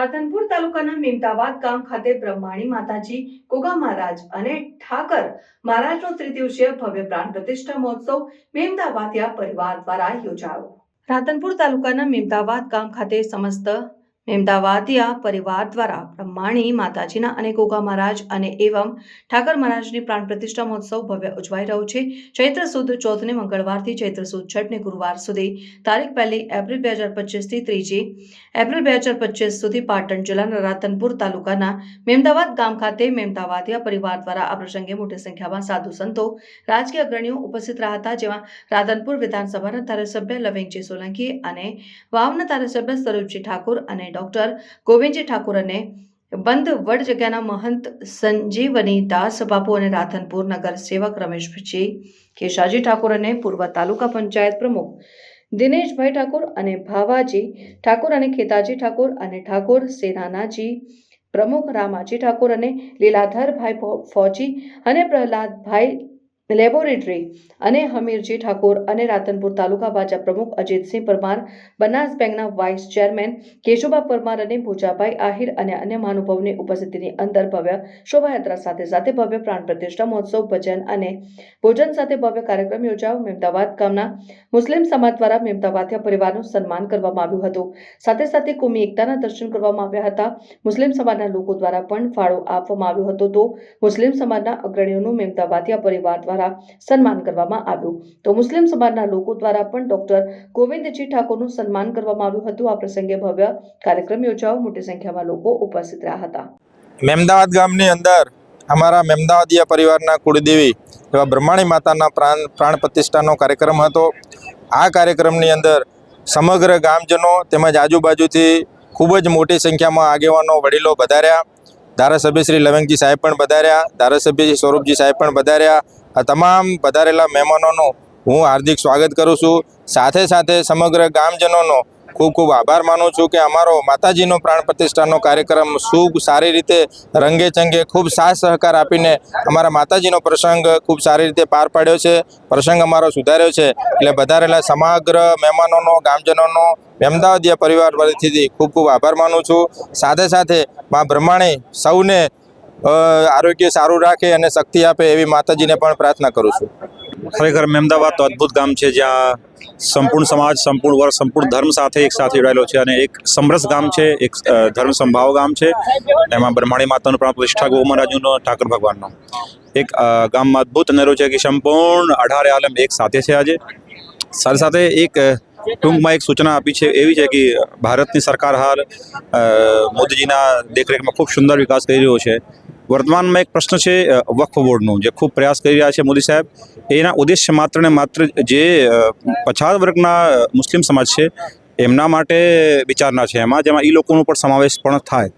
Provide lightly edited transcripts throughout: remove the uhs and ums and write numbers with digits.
રાધનપુર તાલુકાના મેમદાવાદ ગામ ખાતે બ્રહ્માણી માતાજી, ગોગા મહારાજ અને ઠાકર મહારાજનો ત્રિદિવસીય ભવ્ય પ્રાણ પ્રતિષ્ઠા મહોત્સવ મેમદાવાદિયા પરિવાર દ્વારા યોજાયો। રાધનપુર તાલુકાના મેમદાવાદ ગામ ખાતે સમસ્ત મેમદાવાદિયા પરિવાર દ્વારા બ્રહ્માણી માતાજીના અને ગોગા મહારાજ અને એવમ ઠાકર મહારાજની પ્રાણ પ્રતિષ્ઠા મહોત્સવ ભવ્ય ઉજવાઈ રહ્યો છે। ચૈત્ર સુદ 14 મંગળવારથી ચૈત્ર સુદ 6 ગુરુવાર સુધી તારીખ 1 એપ્રિલ 2025 થી 3 એપ્રિલ 2025 સુધી પાટણ જિલ્લાના રાધનપુર તાલુકાના મેમદાવાદ ગામ ખાતે મેમદાવાદિયા પરિવાર દ્વારા આ પ્રસંગે મોટી સંખ્યામાં સાધુ સંતો, રાજકીય અગ્રણીઓ ઉપસ્થિત રહ્યા હતા, જેમાં રાધનપુર વિધાનસભાના ધારાસભ્ય લવિંગજી સોલંકી અને વાવના ધારાસભ્ય સ્વરૂપજી ઠાકોર અને ડોક્ટર ગોવિંદજી ઠાકોર અને બંધ વડ જગ્યાના મહંત સંજીવની દાસ બાપુ અને રાધનપુર નગર સેવક રમેશજી કેશાજી ઠાકોર અને પૂર્વ તાલુકા પંચાયત પ્રમુખ દિનેશભાઈ ઠાકોર અને ભાવાજી ઠાકોર અને ખેતાજી ઠાકોર અને ઠાકોર સેનાનાજી પ્રમુખ રામાજી ઠાકોર અને લીલાધરભાઈ ફૌજી અને પ્રહલાદભાઈ લેબોરેટરી અને હમીરજી ઠાકોર અને રાધનપુર તાલુકા ભાજપ પ્રમુખ અજીતસિંહ પરમાર, બનાસ બેંકના વાઇસ ચેરમેન કેશુભા પરમાર અને ભુજાભાઈ આહિર અને અન્ય મહાનુભાવોની ઉપસ્થિતિની અંદર ભવ્ય શોભાયાત્રા સાથે ભવ્ય પ્રાણ પ્રતિષ્ઠા મહોત્સવ, ભજન અને ભોજન સાથે ભવ્ય કાર્યક્રમ યોજાયો। મેમદાવાદ ગામના મુસ્લિમ સમાજ દ્વારા મેમદાવાદિયા પરિવારનું સન્માન કરવામાં આવ્યું હતું। સાથે કોમી એકતાના દર્શન કરવામાં આવ્યા હતા। મુસ્લિમ સમાજના લોકો દ્વારા પણ ફાળો આપવામાં આવ્યો હતો, તો મુસ્લિમ સમાજના અગ્રણીઓનું મેમદાવાદિયા પરિવાર દ્વારા સન્માન કરવામાં આવ્યું, તો મુસ્લિમ સમાજના લોકો દ્વારા પણ ડોક્ટર ગોવિંદજી ઠાકોરનું સન્માન કરવામાં આવ્યું હતું। આ પ્રસંગે ભવ્ય કાર્યક્રમ યોજાયો, મોટી સંખ્યામાં લોકો ઉપસ્થિત રહ્યા હતા। મેમદાવાદ ગામની અંદર અમારા મેમદાવાદિયા પરિવારના કુળદેવી એવા બ્રહ્માણી માતાના પ્રાણ પ્રતિષ્ઠાનો કાર્યક્રમ હતો। આ કાર્યક્રમની અંદર સમગ્ર ગામજનો તેમજ આજુબાજુથી ખૂબ જ મોટી સંખ્યામાં આગેવાનો, વડીલો પધાર્યા। ધારાસભ્ય શ્રી લવિંગજી સાહેબ પણ પધાર્યા, ધારાસભ્ય શ્રી સ્વરૂપજી સાહેબ પણ પધાર્યા। આ તમામ પધારેલા મહેમાનોનું હું હાર્દિક સ્વાગત કરું છું। સાથે સમગ્ર ગામજનોનો ખૂબ આભાર માનું છું કે અમારો માતાજીનો પ્રાણ પ્રતિષ્ઠાનો કાર્યક્રમ ખૂબ સારી રીતે રંગે ચંગે ખૂબ સાથ સહકાર આપીને અમારા માતાજીનો પ્રસંગ ખૂબ સારી રીતે પાર પાડ્યો છે, પ્રસંગ અમારો સુધાર્યો છે। એટલે પધારેલા સમગ્ર મહેમાનોનો, ગામજનોનો, મેમદાવાદિયા પરિવાર વતીથી ખૂબ આભાર માનું છું। સાથે મા બ્રહ્માણી સૌને આરોગ્ય સારું રાખે અને શક્તિ આપે એવી માતાજીને પણ પ્રાર્થના કરું છું। ખરેખર મેમદાવાદ તો અદ્ભુત ગામ છે, જ્યાં સંપૂર્ણ સમાજ, સંપૂર્ણ વર્ગ, સંપૂર્ણ ધર્મ સાથે એક સાથે જોડાયેલો છે અને એક સમરસ ગામ છે, એક ધર્મ સંભાવ ગામ છે। એમાં બ્રહ્માણી માતાનું પ્રાણ પ્રતિષ્ઠા, ગોગા મહારાજનો, ઠાકર ભગવાનનો એક ગામમાં અદ્ભુત અનેરો છે કે સંપૂર્ણ 18 આલમ એક સાથે છે। આજે સાથે એક ટૂંકમાં એક સૂચના આપી છે, એવી છે કે ભારતની સરકાર હાલ મોદીજીના દેખરેખમાં ખૂબ સુંદર વિકાસ કરી રહ્યો છે। વર્તમાનમાં એક પ્રશ્ન છે વક્ફ બોર્ડનો, જે ખૂબ પ્રયાસ કરી રહ્યા છે મોદી સાહેબ। એના ઉદ્દેશ્ય માત્ર ને માત્ર જે પછાત વર્ગના મુસ્લિમ સમાજ છે એમના માટે વિચારના છે, જેમાં એ લોકોનો પણ સમાવેશ પણ થાય,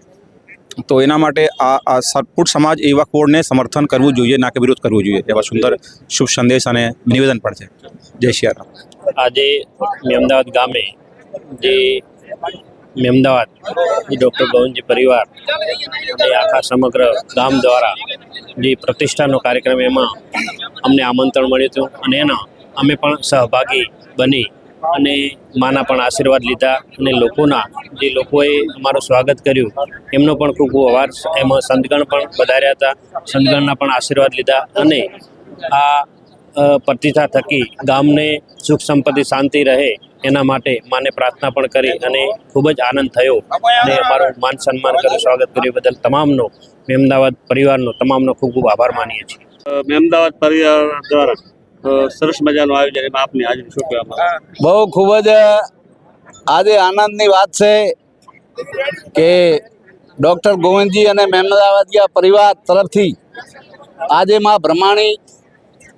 તો એના માટે આ સંપૂર્ણ સમાજ એ વક્ફ બોર્ડને સમર્થન કરવું જોઈએ, ના કે વિરોધ કરવો જોઈએ, એવા સુંદર શુભ સંદેશ અને નિવેદન પણ છે। જય શ્રી રામ। આજે મેમદાવાદ ગામે જે મેમદાવાદ ડૉક્ટર ગોવિંદજી પરિવાર અને આખા સમગ્ર ગામ દ્વારા જે પ્રતિષ્ઠાનો કાર્યક્રમ, એમાં અમને આમંત્રણ મળ્યું હતું અને એના અમે પણ સહભાગી બની અને માના પણ આશીર્વાદ લીધા અને જે લોકોએ અમારું સ્વાગત કર્યું એમનો પણ ખૂબ આભાર। એમાં સંતગણ પણ પધાર્યા હતા, સંતગણના પણ આશીર્વાદ લીધા અને આ પ્રતિષ્ઠા થકી ગામને સુખ સંપત્તિ શાંતિ રહે એના માટે માને પ્રાર્થના પણ કરી અને ખૂબ જ આનંદ થયો અને અમારું માન સન્માન કર્યું, સ્વાગત કર્યું બદલ તમામનો, મેમદાવાદ પરિવારનો તમામનો ખૂબ આભાર માનીએ છીએ। મેમદાવાદ પરિવાર દ્વારા સરસ મજાનું આયોજન, એમાં આપની હાજરી શું કહેવા? બહુ ખૂબ જ આજે આનંદની વાત છે કે ડૉક્ટર ગોવિંદજી અને મેમદાવાદિયા પરિવાર તરફથી આજે માં બ્રહ્માણી,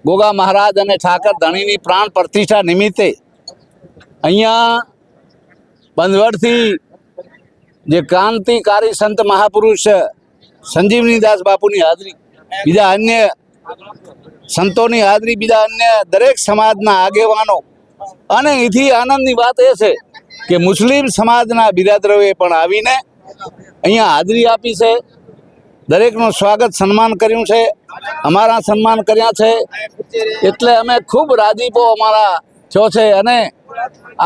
ગોગા મહારાજ અને ઠાકર ધણીની પ્રાણ પ્રતિષ્ઠા નિમિત્તે અહીંયા બંધવડથી જે ક્રાંતિકારી સંત મહાપુરુષ સંજીવની દાસ બાપુની હાજરી, બીજા અન્ય સંતોની હાજરી, બીજા અન્ય દરેક સમાજના આગેવાનો, અને એથી આનંદની વાત એ છે કે મુસ્લિમ સમાજના બિરાદરોએ પણ આવીને અહીંયા હાજરી આપી છે, દરેકનું સ્વાગત, સન્માન કર્યું છે, અમારા સન્માન કર્યા છે, એટલે અમે ખૂબ રાજીપો અમારા થયો છે અને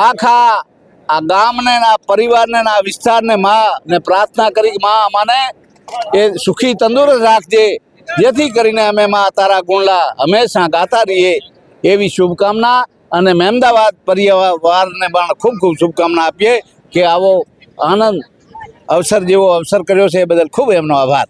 આખા આ ગામને ને આ પરિવારને ને આ વિસ્તારને ને પ્રાર્થના કરી કે માં અમને એ સુખી તંદુરસ્ત રાખજે, જેથી કરીને અમે માં તારા ગુણલા હંમેશા ગાતા રહીએ એવી શુભકામના અને મહેમદાવાદ પરિવારને પણ ખૂબ ખૂબ શુભકામના આપીએ કે આવો આનંદ અવસર જેવો અવસર કર્યો છે એ બદલ ખૂબ એમનો આભાર.